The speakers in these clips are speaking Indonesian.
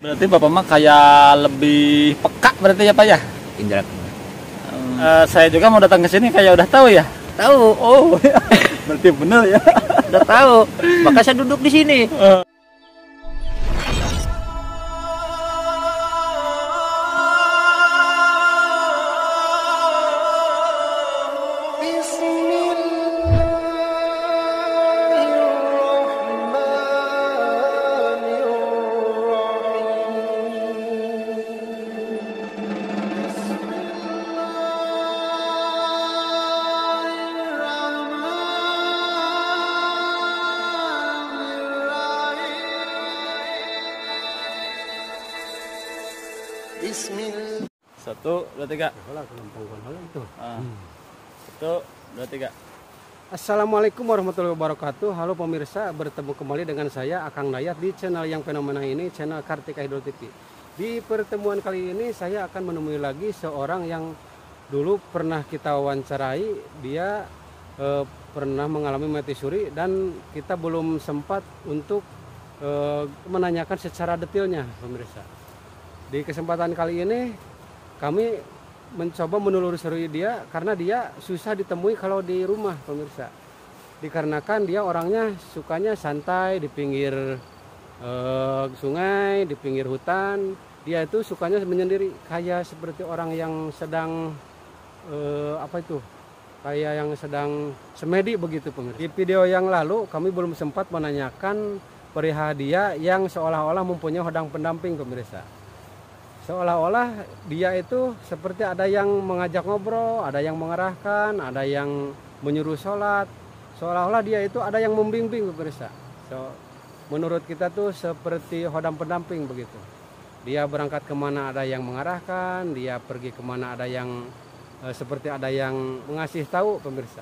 Berarti Bapak mah kayak lebih peka berarti ya Pak ya? Indra. Saya juga mau datang ke sini kayak udah tahu ya? Tahu, Oh, ya. Berarti benar ya? udah tahu. Maka saya duduk di sini. Satu, dua, tiga. Satu, dua, tiga. Assalamualaikum warahmatullahi wabarakatuh. Halo pemirsa, bertemu kembali dengan saya Akang Dayat di channel yang fenomena ini, channel Kartika Idul TV. Di pertemuan kali ini saya akan menemui lagi seorang yang dulu pernah kita wawancarai. Dia pernah mengalami mati suri dan kita belum sempat untuk menanyakan secara detailnya pemirsa. Di kesempatan kali ini kami mencoba menelusuri dia karena dia susah ditemui kalau di rumah pemirsa. Dikarenakan dia orangnya sukanya santai di pinggir sungai, di pinggir hutan. Dia itu sukanya menyendiri, kayak seperti orang yang sedang kayak yang sedang semedi begitu pemirsa. Di video yang lalu kami belum sempat menanyakan perihal dia yang seolah-olah mempunyai hodang pendamping pemirsa. Seolah-olah dia itu seperti ada yang mengajak ngobrol, ada yang mengarahkan, ada yang menyuruh sholat. Seolah-olah dia itu ada yang membimbing pemirsa. Menurut kita tuh seperti hodang pendamping begitu. Dia berangkat kemana ada yang mengarahkan, dia pergi kemana ada yang seperti ada yang mengasih tahu pemirsa.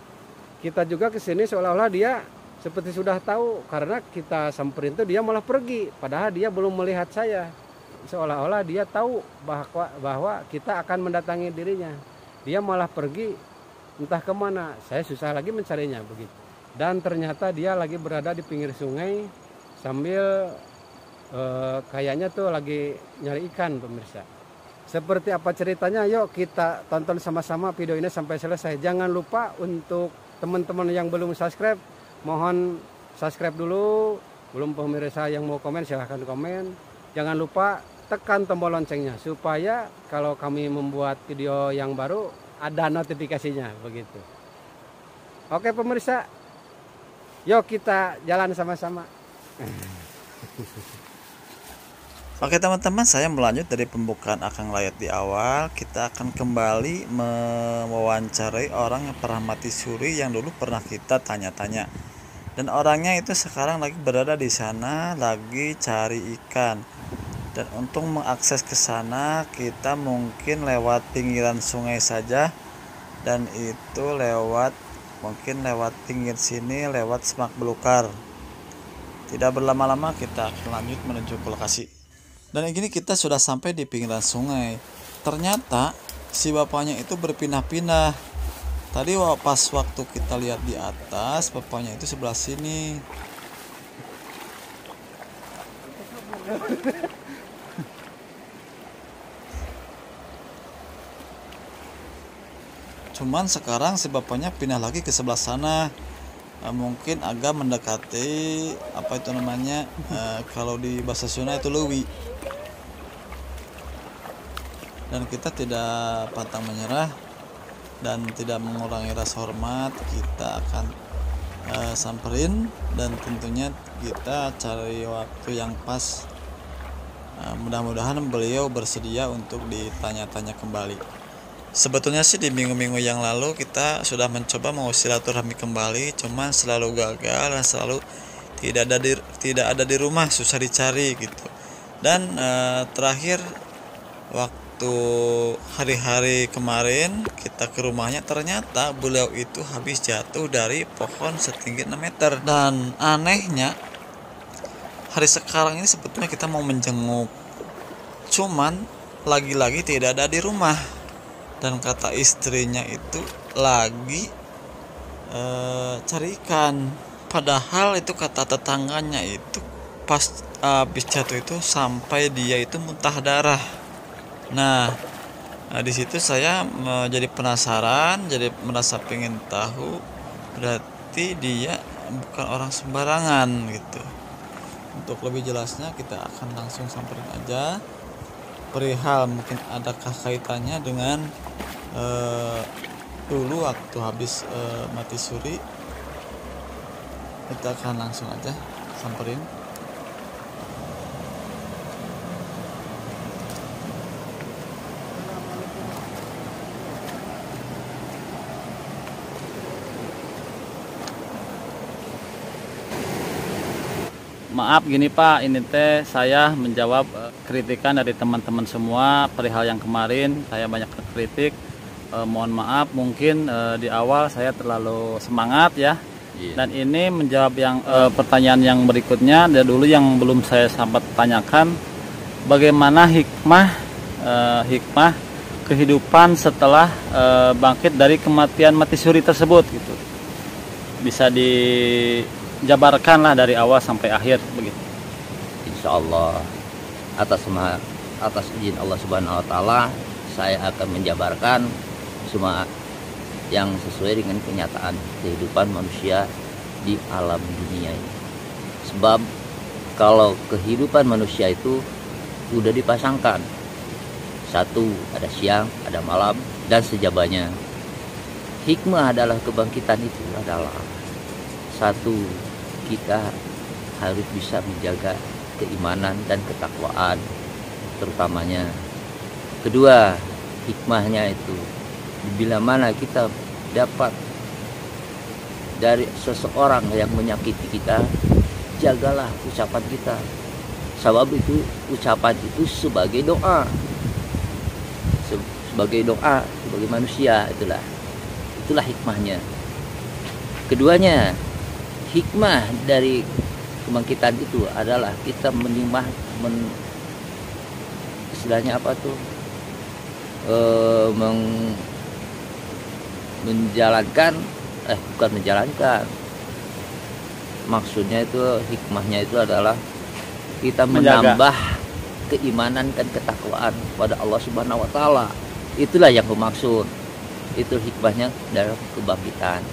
Kita juga kesini seolah-olah dia seperti sudah tahu, karena kita samperin tuh dia malah pergi, padahal dia belum melihat saya. Seolah-olah dia tahu bahwa kita akan mendatangi dirinya. Dia malah pergi entah kemana. Saya susah lagi mencarinya begitu. Dan ternyata dia lagi berada di pinggir sungai sambil kayaknya tuh lagi nyari ikan pemirsa. Seperti apa ceritanya? Yuk kita tonton sama-sama video ini sampai selesai. Jangan lupa untuk teman-teman yang belum subscribe, mohon subscribe dulu. Belum pemirsa yang mau komen silahkan komen. Jangan lupa tekan tombol loncengnya supaya kalau kami membuat video yang baru ada notifikasinya begitu. Oke pemirsa, yuk kita jalan sama-sama. Oke teman-teman, saya melanjut dari pembukaan Akang Dayat di awal. Kita akan kembali mewawancarai orang yang pernah mati suri yang dulu pernah kita tanya-tanya. Dan orangnya itu sekarang lagi berada di sana, lagi cari ikan. Dan untuk mengakses ke sana kita mungkin lewat pinggiran sungai saja, dan itu mungkin lewat pinggir sini, lewat semak belukar. Tidak berlama-lama kita akan lanjut menuju ke lokasi. Dan ini kita sudah sampai di pinggiran sungai. Ternyata si bapaknya itu berpindah-pindah. Tadi pas waktu kita lihat di atas, bapaknya itu sebelah sini. Cuman sekarang si bapaknya pindah lagi ke sebelah sana. Mungkin agak mendekati kalau di bahasa Sunda itu leuwi. Dan kita tidak pantang menyerah dan tidak mengurangi rasa hormat. Kita akan samperin dan tentunya kita cari waktu yang pas. Mudah-mudahan beliau bersedia untuk ditanya-tanya kembali. Sebetulnya sih di minggu-minggu yang lalu kita sudah mencoba mau silaturahmi kembali, cuman selalu gagal dan selalu tidak ada di rumah, susah dicari gitu. Dan terakhir waktu hari-hari kemarin kita ke rumahnya, ternyata beliau itu habis jatuh dari pohon setinggi 6 meter. Dan anehnya hari sekarang ini sebetulnya kita mau menjenguk, cuman lagi-lagi tidak ada di rumah. Dan kata istrinya itu lagi cari ikan. Padahal itu kata tetangganya itu pas habis jatuh itu sampai dia itu muntah darah. Nah, di situ saya jadi penasaran, jadi merasa pengen tahu, berarti dia bukan orang sembarangan gitu. Untuk lebih jelasnya kita akan langsung samperin aja perihal mungkin adakah kaitannya dengan dulu waktu habis mati suri. Kita akan langsung aja samperin. Maaf gini Pak, ini teh saya menjawab kritikan dari teman-teman semua perihal yang kemarin saya banyak kritik. Mohon maaf mungkin di awal saya terlalu semangat ya. Dan ini menjawab yang pertanyaan yang berikutnya. Dari dulu yang belum saya sempat tanyakan, bagaimana hikmah kehidupan setelah bangkit dari kematian mati suri tersebut gitu. Bisa dijabarkan lah dari awal sampai akhir begitu. Insya Allah atas izin Allah Subhanahu Wa Taala saya akan menjabarkan semua yang sesuai dengan kenyataan kehidupan manusia di alam dunia ini. Sebab kalau kehidupan manusia itu sudah dipasangkan, satu ada siang, ada malam, dan sejabanya. Hikmah adalah kebangkitan itu adalah satu, kita harus bisa menjaga keimanan dan ketakwaan terutamanya. Kedua, hikmahnya itu bila mana kita dapat dari seseorang yang menyakiti kita, jagalah ucapan kita. Sebab itu ucapan itu sebagai doa, sebagai manusia, itulah hikmahnya. Keduanya, hikmah dari kebangkitan itu adalah kita istilahnya apa tuh, bukan menjalankan, maksudnya itu hikmahnya itu adalah kita menambah keimanan dan ketakwaan pada Allah Subhanahu Wa Taala. Itulah yang bermaksud, itu hikmahnya dalam kebangkitan.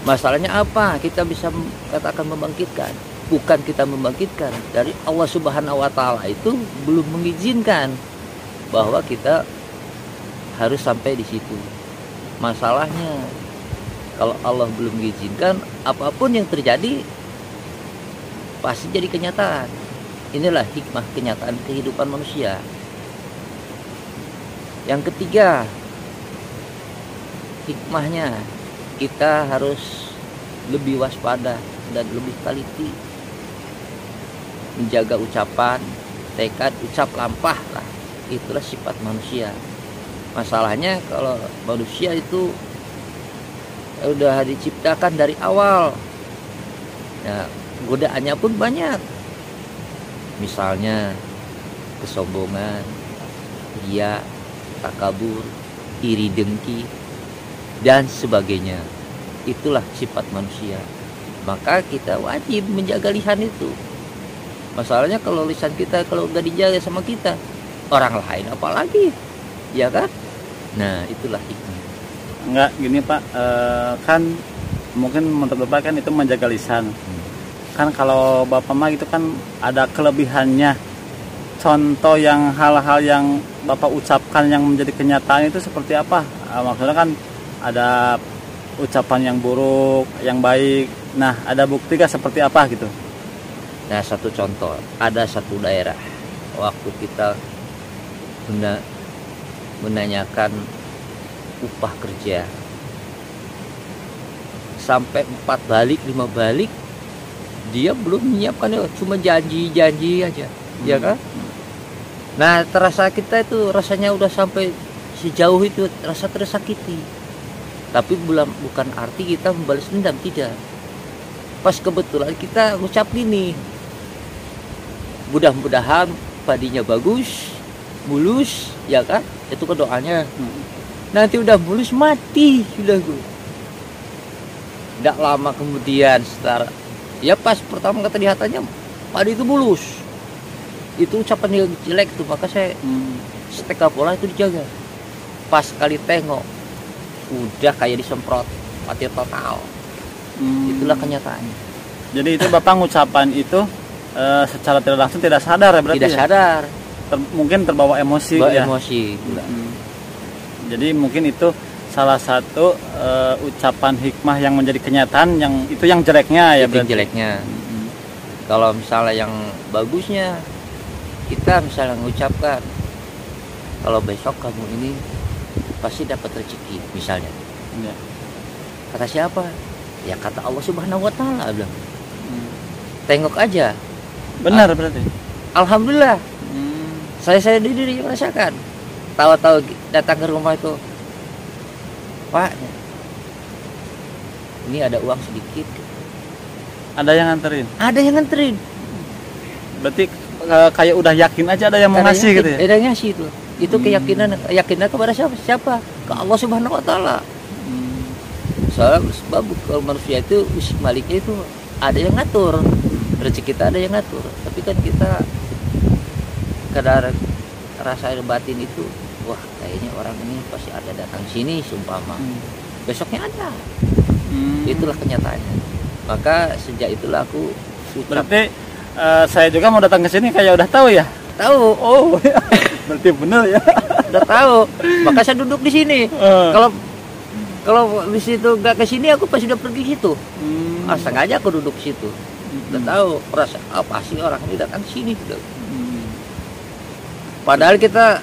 Masalahnya apa? Kita bisa katakan membangkitkan, bukan kita membangkitkan, dari Allah Subhanahu Wa Taala itu belum mengizinkan bahwa kita harus sampai di situ. Masalahnya kalau Allah belum mengizinkan, apapun yang terjadi pasti jadi kenyataan. Inilah hikmah kenyataan kehidupan manusia. Yang ketiga, hikmahnya kita harus lebih waspada dan lebih teliti menjaga ucapan, tekad, ucap lampah lah. Itulah sifat manusia. Masalahnya kalau manusia itu udah diciptakan dari awal, ya, godaannya pun banyak. Misalnya kesombongan, ria, takabur, iri dengki, dan sebagainya. Itulah sifat manusia. Maka kita wajib menjaga lisan itu. Masalahnya kalau lisan kita kalau nggak dijaga sama kita, orang lain apalagi, ya kan? Nah, itulah hikmah. Enggak gini Pak, kan mungkin menurut Bapak kan itu menjaga lisan. Kan kalau Bapak mah itu kan ada kelebihannya. Contoh yang hal-hal yang Bapak ucapkan yang menjadi kenyataan itu seperti apa? Maksudnya kan ada ucapan yang buruk, yang baik. Nah, ada bukti gak seperti apa gitu? Nah, satu contoh, ada satu daerah waktu kita menanyakan upah kerja, sampai 4 balik 5 balik dia belum menyiapkan, cuma janji aja, ya kan? Nah, terasa kita itu rasanya udah sampai sejauh itu, rasa tersakiti. Tapi bukan arti kita membalas dendam, tidak. Pas kebetulan kita ngucap gini, mudah-mudahan padinya bagus, mulus, ya kan? Itu kan doanya. Nanti udah mulus mati, sudah gue. Tidak lama kemudian setelah, ya pas pertama kata lihatannya padi itu mulus. Itu ucapan yang jelek tuh, maka saya setrika pola itu dijaga. Pas kali tengok, udah kayak disemprot, mati total. Itulah kenyataannya. Jadi itu Bapak ngucapan itu secara tidak langsung tidak sadar ya berarti? Tidak sadar. Mungkin terbawa emosi. Bawa ya? emosi. Jadi mungkin itu salah satu ucapan hikmah yang menjadi kenyataan, yang itu yang jeleknya ya Itu berarti. jeleknya. Kalau misalnya yang bagusnya, kita misalnya mengucapkan, kalau besok kamu ini pasti dapat rezeki misalnya. Ya. Kata siapa? Ya kata Allah Subhanahu wa taala bilang. Tengok aja. Benar berarti. Alhamdulillah. Saya sendiri merasakan. Tahu-tahu datang ke rumah itu, Pak, ini ada uang sedikit. Ada yang nganterin. Ada yang nganterin. Berarti kayak udah yakin aja ada yang mau Karena ngasih yakin, gitu ya. ada yang ngasih itu. Itu keyakinan kepada siapa? Ke Allah Subhanahu wa taala. Soalnya sebab kalau manusia itu maliknya itu ada yang ngatur. Rezeki kita ada yang ngatur. Tapi kan kita kadar rasa batin itu, wah kayaknya orang ini pasti ada datang sini seumpama. Besoknya ada. Itulah kenyataannya. Maka sejak itulah aku ucap. Berarti saya juga mau datang ke sini kayak udah tahu ya. Tahu. Oh, berarti benar ya. Udah tahu. Maka saya duduk di sini. Kalau di situ nggak ke sini, aku pasti udah pergi situ. Sengaja aku duduk di situ. Udah tahu perasaan apa sih orang ini datang sini. Padahal kita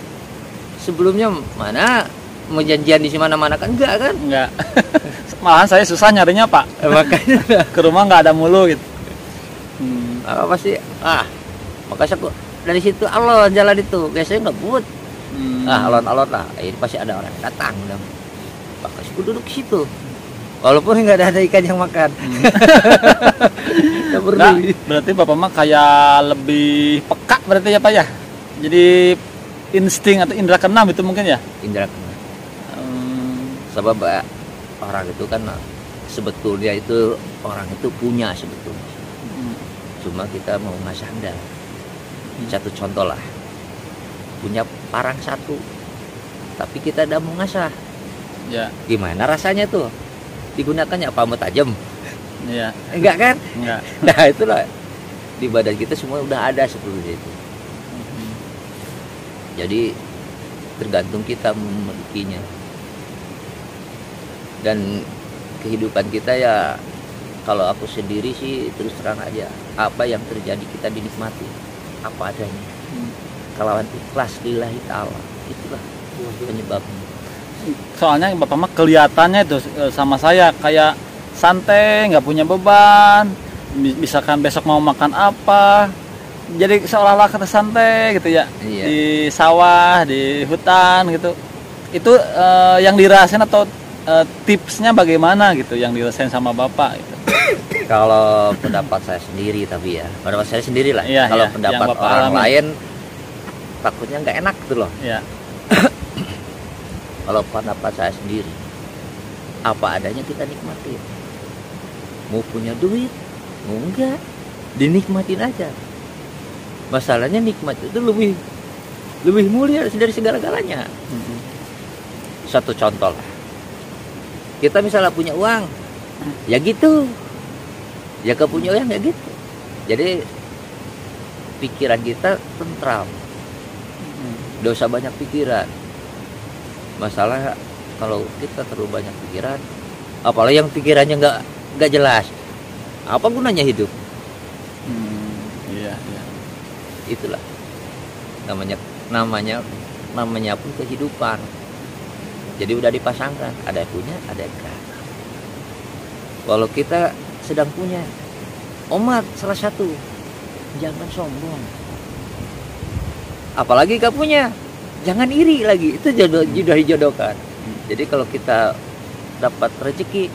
sebelumnya mana mau janjian di mana-mana kan enggak kan? Enggak. Malahan saya susah nyarinya Pak. Makanya Ke rumah nggak ada mulu gitu. apa sih? Makanya aku dari situ alon jalan itu biasanya nggak buat. Alon-alon lah. Ini pasti ada orang yang datang. Makanya aku duduk di situ. Walaupun nggak ada ikan yang makan. Nah, berarti Bapak mah kayak lebih peka berarti ya Pak ya. Jadi insting atau indera keenam itu mungkin ya. Indra keenam. Sebab orang itu kan sebetulnya itu orang itu punya sebetulnya. Cuma kita mau ngasah anda. Satu contoh lah. Punya parang satu. Tapi kita tidak mau ngasah. Ya. Gimana rasanya tuh? Digunakannya apa mau tajam? Iya. Enggak kan? Enggak. Nah itulah di badan kita semua udah ada seperti itu. Jadi tergantung kita memilikinya. Dan kehidupan kita ya, kalau aku sendiri sih terus terang aja, apa yang terjadi kita dinikmati apa adanya. Kalau ikhlas lillahi ta'ala, itulah penyebabnya. Soalnya Bapak mah kelihatannya itu sama saya kayak santai, nggak punya beban. Misalkan besok mau makan apa, jadi seolah-olah kata santai gitu ya. Iya. Di sawah, di hutan gitu. Itu yang dirasain atau tipsnya bagaimana gitu yang dirasain sama Bapak gitu. Kalau pendapat saya sendiri, tapi ya pendapat saya sendiri lah. Iya, Kalau iya, pendapat yang Bapak orang alami. lain takutnya nggak enak gitu loh. Ya. Kalau pendapat saya sendiri, apa adanya kita nikmatin. Mau punya duit, mau enggak, dinikmatin aja. Masalahnya nikmat itu lebih mulia dari segala-galanya. Satu contoh lah. Kita misalnya punya uang, ya gitu. Ya punya uang ya gitu. Jadi pikiran kita tentram. Nggak usah banyak pikiran. Masalah kalau kita terlalu banyak pikiran, apalagi yang pikirannya nggak jelas, apa gunanya hidup? Iya, iya. Itulah namanya pun kehidupan. Jadi udah dipasangkan, ada yang punya, ada yang enggak. Kalau kita sedang punya, umat salah satu, jangan sombong. Apalagi gak punya, jangan iri lagi. Itu sudah dijodohkan. Jadi kalau kita dapat rezeki,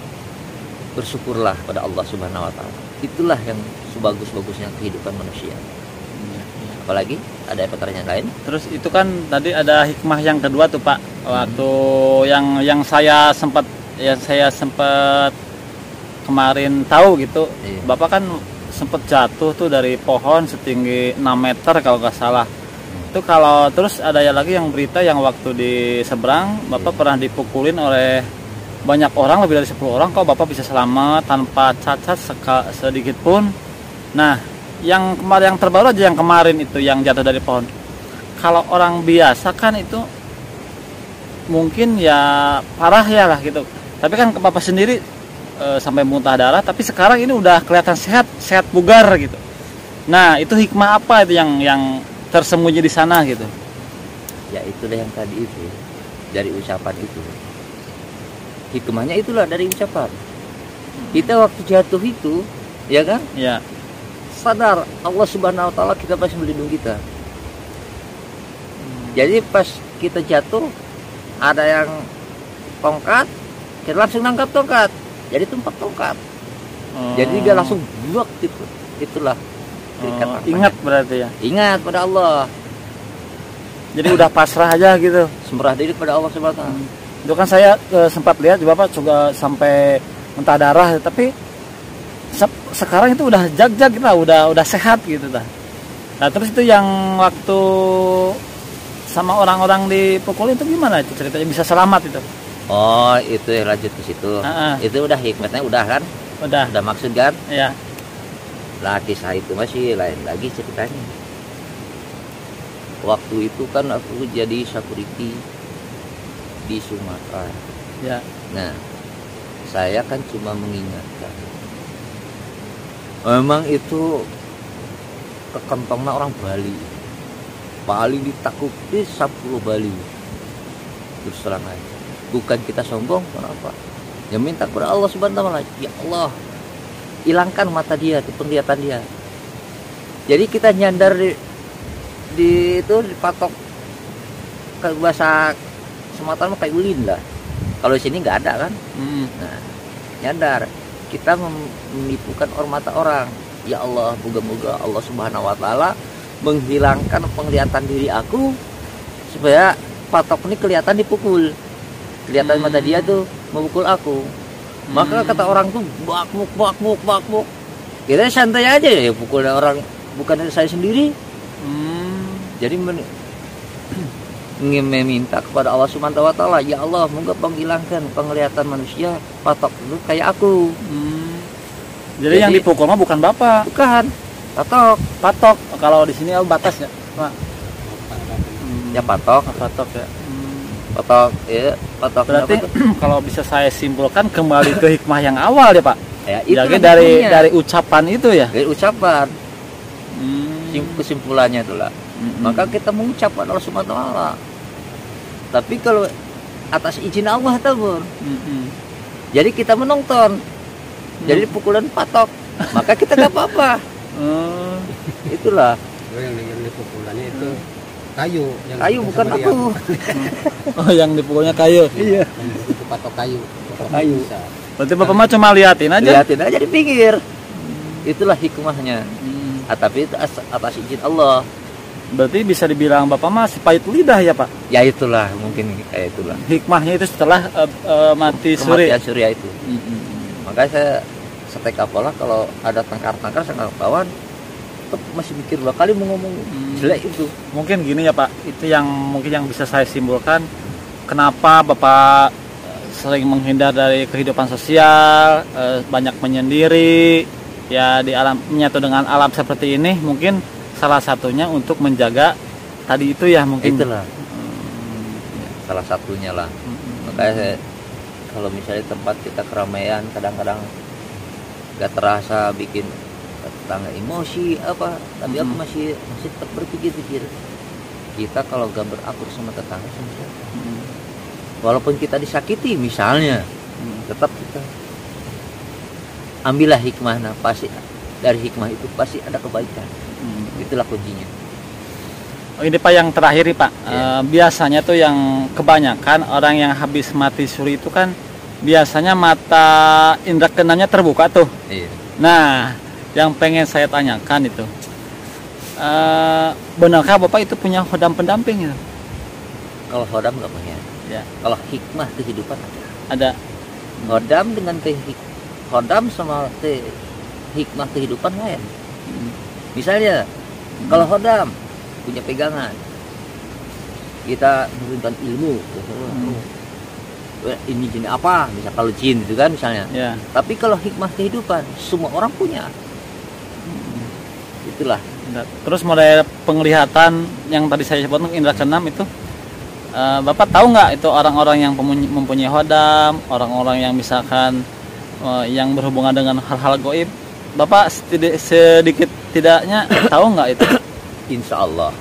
bersyukurlah pada Allah Subhanahu wa taala. Itulah yang sebagus-bagusnya kehidupan manusia. Apalagi ada pertanyaan lain? Terus itu kan tadi ada hikmah yang kedua tuh Pak. Waktu yang saya sempat kemarin tahu gitu. Iya. Bapak kan sempet jatuh tuh dari pohon setinggi 6 meter kalau nggak salah. Itu kalau terus ada ya lagi yang berita yang waktu di seberang Bapak pernah dipukulin oleh banyak orang, lebih dari 10 orang, kok Bapak bisa selamat tanpa cacat sedikit pun. Nah, yang kemarin yang terbaru aja yang kemarin itu yang jatuh dari pohon. Kalau orang biasa kan itu mungkin ya parah ya lah gitu. Tapi kan Bapak sendiri sampai muntah darah, tapi sekarang ini udah kelihatan sehat bugar gitu. Nah, itu hikmah apa itu yang tersembunyi di sana gitu? Ya itulah yang tadi itu, dari ucapan itu. Hikmahnya itulah dari ucapan. Kita waktu jatuh itu, ya kan? Ya. Sadar Allah Subhanahu wa taala kita pasti melindungi kita. Jadi pas kita jatuh ada yang tongkat, kita langsung nangkap tongkat. Jadi tumpak tongkat. Jadi dia langsung buak gitu. Itulah. Ingat berarti ya. Ingat pada Allah. Jadi udah pasrah aja gitu. Semurah diri pada Allah Subhanahu wa taala. Itu kan saya sempat lihat Bapak juga sampai muntah darah, tapi sekarang itu udah jag-jag lah, udah sehat gitu dah. Nah, terus itu yang waktu sama orang-orang dipukul itu gimana itu ceritanya bisa selamat itu? Oh, itu yang lanjut ke situ. Itu udah hikmatnya udah kan? Udah maksud kan? Iya. Lah kisah itu masih lain lagi ceritanya. Waktu itu kan aku jadi security di Sumatera. Ya. Nah, saya kan cuma mengingatkan. Memang itu kekentongnya orang Bali. Paling ditakuti 10 Bali. Terus terang aja. Bukan kita sombong, kenapa? Ya minta kepada Allah Subhanahu wa taala, ya Allah, hilangkan mata dia, penglihatan dia. Jadi kita nyandar di itu dipatok ke bahasa Sumatera kayak ulin lah. Kalau di sini nggak ada kan? Nah, nyandar kita menipukan mata orang. Ya Allah, moga-moga Allah Subhanahu wa taala menghilangkan penglihatan diri aku supaya patok ini kelihatan dipukul. Kelihatan mata dia tuh memukul aku. Maka kata orang tuh bakmuk. Kita santai aja ya pukul orang, bukan dari saya sendiri. Jadi meminta kepada Allah Subhanahu wa taala, ya Allah, moga penghilangkan penglihatan manusia patok itu kayak aku. Jadi yang dipukul mah bukan Bapak. Bukan. Patok. Kalau di sini batas ya, Pak. Ya patok ya. Patok. Berarti kalau bisa saya simpulkan kembali ke hikmah yang awal ya Pak. Ya, itu dari ucapan itu ya. Dari ucapan. Kesimpulannya itulah. Maka kita mengucap pada Allah Subhanahu wa taala. Tapi kalau atas izin Allah tabur. Jadi kita menonton. Jadi pukulan patok. Maka kita enggak apa-apa. Itulah. Yang dipukulannya itu kayu. Kayu bukan aku. Oh, yang dipukulnya kayu. Iya. Itu patok kayu. Berarti Bapak mah cuma liatin aja di pinggir. Itulah hikmahnya. Tapi itu atas izin Allah. Berarti bisa dibilang Bapak mah si pahit lidah ya Pak? Ya itulah, mungkin kayak itulah. Hikmahnya itu setelah mati suri. Kematian Surya itu. Makanya saya setek apalah kalau ada tangkar-tangkar saya kawan masih mikir 2 kali mau ngomong jelek itu. Mungkin gini ya Pak, itu yang mungkin yang bisa saya simpulkan kenapa Bapak sering menghindar dari kehidupan sosial, banyak menyendiri, ya di alam menyatu dengan alam seperti ini, mungkin salah satunya untuk menjaga tadi itu ya mungkin. Itulah. Salah satunya lah. Makanya saya, kalau misalnya tempat kita keramaian kadang-kadang gak terasa bikin tetangga emosi apa, tapi aku masih tetap berpikir-pikir kita kalau gak berakur sama tetangga sama siapa. Walaupun kita disakiti misalnya, tetap kita ambillah hikmah, pasti dari hikmah itu pasti ada kebaikan. Itulah kuncinya. Ini Pak yang terakhir nih Pak, biasanya tuh yang kebanyakan orang yang habis mati suri itu kan biasanya mata indera keenamnya terbuka tuh. Iya. Nah, yang pengen saya tanyakan itu, benarkah Bapak itu punya khodam pendamping gitu? Kalau khodam nggak punya. Ya. Kalau hikmah kehidupan ada. Ada. Khodam dengan khodam sama hikmah kehidupan lain. Misalnya kalau Khodam punya pegangan, kita menurunkan ilmu, ini jenis apa, misal kalau jin itu kan misalnya. Ya. Tapi kalau hikmah kehidupan semua orang punya. Itulah. Terus model penglihatan yang tadi saya sebut indra keenam itu, Bapak tahu nggak itu orang-orang yang mempunyai Khodam, orang-orang yang misalkan yang berhubungan dengan hal-hal goib, Bapak sedikit tidaknya tahu nggak itu? Insya Allah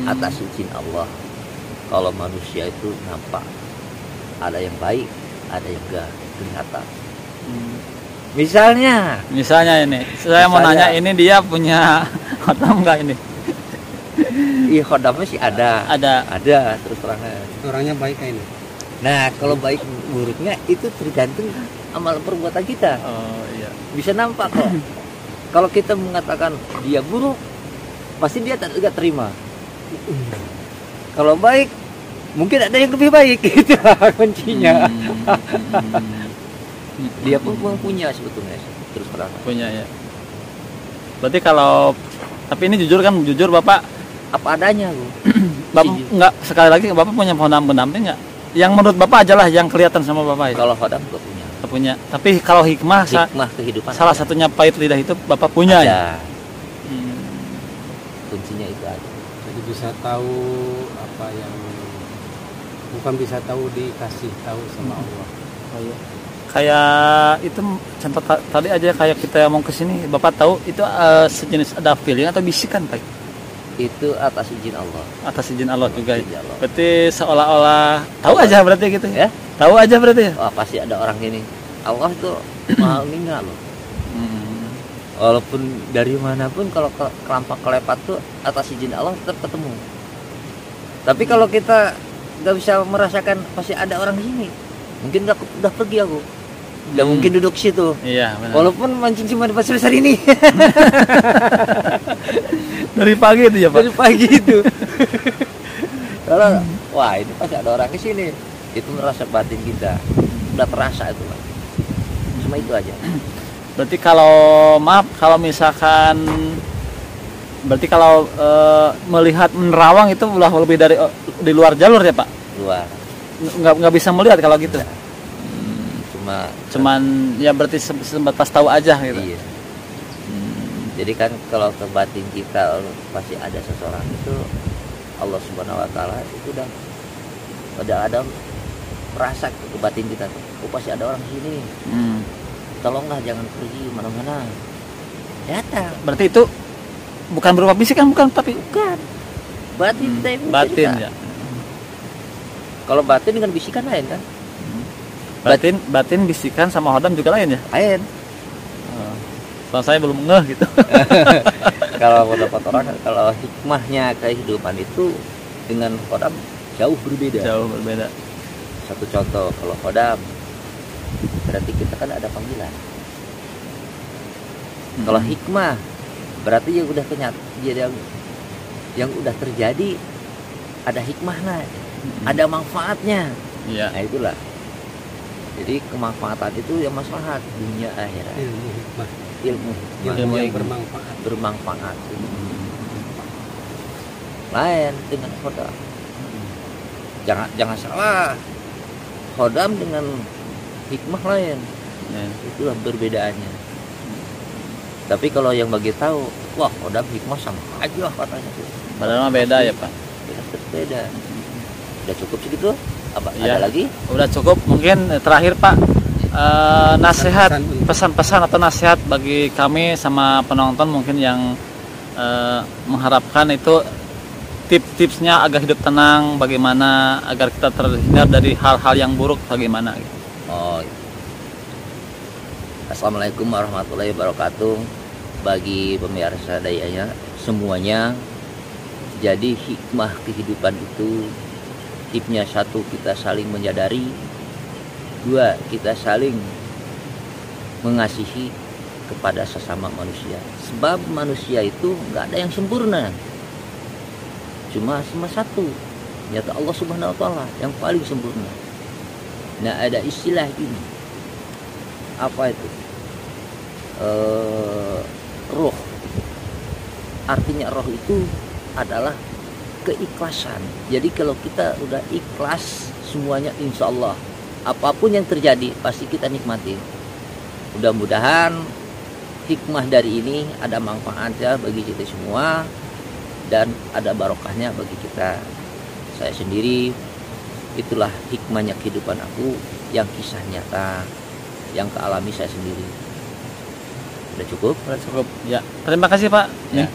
atas izin Allah, kalau manusia itu nampak ada yang baik, ada yang enggak kelihatan. Misalnya ini, saya mau nanya, ini dia punya Khodam nggak ini? iya Khodamnya sih ada terus terangnya. Orangnya baik kayak ini. Nah kalau baik buruknya itu tergantung amal perbuatan kita. Oh iya. Bisa nampak kok. Kalau kita mengatakan dia buruk, pasti dia tidak terima. Kalau baik, mungkin ada yang lebih baik, gitu kuncinya. Dia pun punya sebetulnya, terus terang. Punya ya. Berarti kalau, tapi ini jujur Bapak, Apa adanya, Bu. Bapak nggak, sekali lagi Bapak punya Khodam pendamping nggak? Yang menurut Bapak aja lah yang kelihatan sama Bapak itu. Kalau Khodam juga punya. Punya. Tapi kalau hikmah Kehidupan. salah satunya pahit lidah itu Bapak punya ada. ya. Kuncinya itu ada. Jadi bisa tahu apa yang bukan bisa tahu, dikasih tahu sama Allah. Oh, iya. Kayak itu contoh tadi aja, kayak kita mau ke sini, Bapak tahu itu sejenis ada feeling atau bisikan, Pak? Itu atas izin Allah. Atas izin Allah juga. Izin Allah. Berarti seolah-olah tahu aja berarti gitu Ya? Tahu aja berarti ya? Wah, pasti ada orang ini. Allah itu maha meninggal loh. Walaupun dari manapun, kalau kelampak kelepat tuh atas izin Allah tetap ketemu. Tapi kalau kita nggak bisa merasakan, pasti ada orang di sini. Mungkin udah pergi aku. Nggak mungkin duduk situ. Iya, benar. Walaupun mancing cuma di pasar ini. Dari pagi itu ya, Pak. Dari pagi itu. Kalau wah ini pasti ada orang di sini. Itu merasa batin kita. Udah terasa itu, Pak. Cuma itu aja. Berarti kalau misalkan berarti kalau melihat menerawang itu udah lebih dari di luar jalur ya, Pak? Luar. Nggak bisa melihat kalau gitu. Cuman ya berarti sebatas tahu aja gitu. Iya. Jadi kan kalau ke batin kita pasti ada seseorang itu, Allah Subhanahu Wa Taala itu udah ada merasa ke batin kita tuh. Oh, pasti ada orang di sini. Tolonglah jangan pergi mana-mana. Datang. Berarti itu bukan berupa bisikan, bukan, tapi bukan. Batin kita itu batin cerita. ya. Kalau batin dengan bisikan lain kan? Batin bisikan sama Khodam juga lain ya? Lain. Soal saya belum ngeh gitu. Kalau pendapat orang, kalau hikmahnya kehidupan itu dengan Khodam jauh berbeda. Jauh berbeda. Satu contoh, kalau Khodam berarti kita kan ada panggilan. Kalau hikmah berarti yang udah yang udah terjadi ada hikmahnya, ada manfaatnya. Iya. Nah itulah. Jadi kemanfaatan itu yang maslahat dunia akhirat. Ilmu hikmah. Ilmu Yang hikmah. Bermanfaat. Lain dengan Khodam. Jangan salah. Khodam dengan hikmah lain. Ya. Itulah perbedaannya. Tapi kalau yang bagi tahu, wah Khodam hikmah sama aja katanya. Padahal mah beda ya, Pak. Beda. Udah cukup segitu? Apa Ya. ada lagi? Udah cukup. Mungkin terakhir, Pak, nasihat, pesan-pesan atau nasihat bagi kami sama penonton mungkin yang mengharapkan itu tips-tipsnya agar hidup tenang, bagaimana agar kita terhindar dari hal-hal yang buruk, bagaimana gitu. Oh. Assalamualaikum warahmatullahi wabarakatuh. Bagi pemirsa dayanya semuanya, jadi hikmah kehidupan itu tipsnya satu, kita saling menyadari. Dua, kita saling mengasihi kepada sesama manusia. Sebab manusia itu nggak ada yang sempurna. Cuma satu, nyata Allah Subhanahu Wa Taala yang paling sempurna. Nah ada istilah ini. Apa itu? roh. Artinya roh itu adalah keikhlasan. Jadi kalau kita udah ikhlas semuanya, insya Allah apapun yang terjadi pasti kita nikmati. Mudah-mudahan hikmah dari ini ada manfaatnya bagi kita semua dan ada barokahnya bagi kita. Saya sendiri, itulah hikmahnya kehidupan aku yang kisah nyata yang kealami saya sendiri. Udah cukup? Udah cukup. Ya, terima kasih Pak. Ya. Nih,